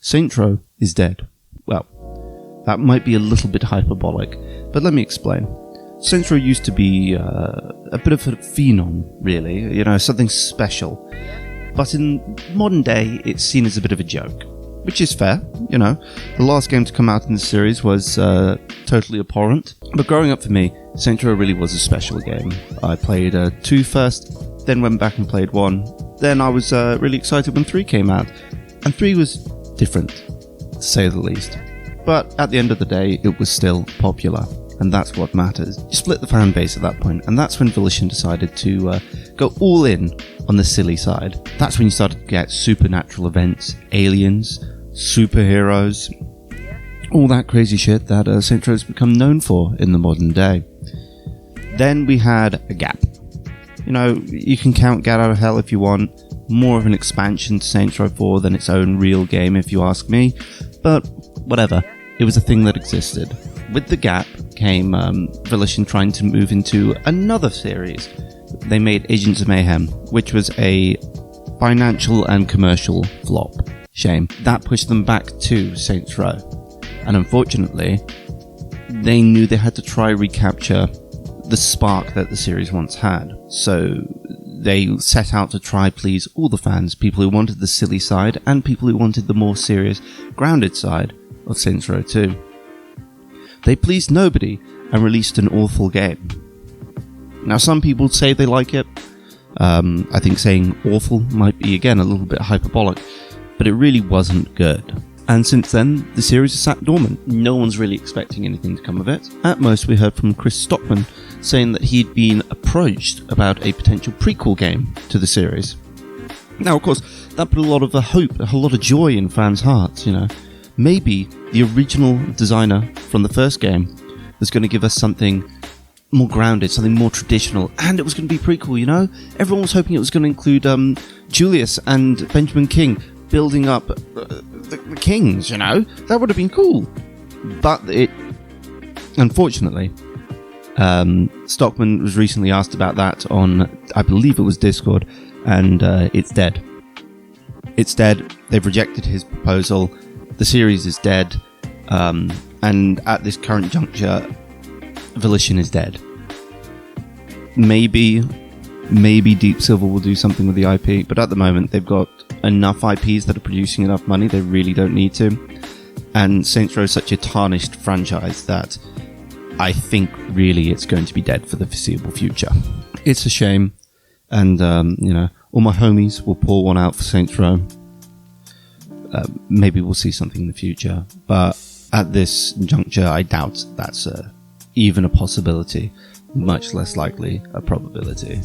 Saints Row is dead. Well, that might be a little bit hyperbolic, but let me explain. Saints Row used to be a bit of a phenom, really, something special. But in modern day, it's seen as a bit of a joke, which is fair, The last game to come out in the series was totally abhorrent. But growing up for me, Saints Row really was a special game. I played 2 first, then went back and played 1. Then I was really excited when 3 came out. And 3 was different, to say the least. But at the end of the day, it was still popular. And that's what matters. You split the fan base at that point, and that's when Volition decided to go all in on the silly side. That's when you started to get supernatural events, aliens, superheroes, all that crazy shit that Saints Row has become known for in the modern day. Then we had a gap. You can count Get Out of Hell if you want, more of an expansion to Saints Row 4 than its own real game if you ask me, but whatever, it was a thing that existed. With the gap came Volition trying to move into another series. They made Agents of Mayhem, which was a financial and commercial flop. Shame. That pushed them back to Saints Row. And unfortunately, they knew they had to try recapture the spark that the series once had. So they set out to try please all the fans, people who wanted the silly side and people who wanted the more serious, grounded side of Saints Row 2. They pleased nobody and released an awful game. Now, some people say they like it. I think saying awful might be, again, a little bit hyperbolic, but it really wasn't good. And since then, the series has sat dormant. No one's really expecting anything to come of it. At most, we heard from Chris Stockman saying that he'd been approached about a potential prequel game to the series. Now, of course, that put a lot of hope, a lot of joy in fans' hearts, Maybe the original designer from the first game was going to give us something more grounded, something more traditional, and it was going to be prequel, Everyone was hoping it was going to include Julius and Benjamin King building up the Kings, That would have been cool. But it, unfortunately, Stockman was recently asked about that on, I believe it was Discord, and it's dead. It's dead. They've rejected his proposal. The series is dead, and at this current juncture, Volition is dead. Maybe Deep Silver will do something with the IP, but at the moment they've got enough IPs that are producing enough money, they really don't need to. And Saints Row is such a tarnished franchise that I think really it's going to be dead for the foreseeable future. It's a shame, and all my homies will pour one out for Saints Row. Maybe we'll see something in the future, but at this juncture, I doubt that's even a possibility, much less likely a probability.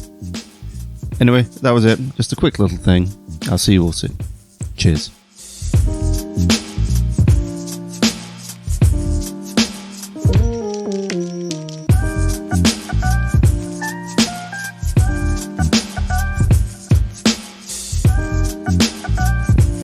Anyway, that was it. Just a quick little thing. I'll see you all soon. Cheers.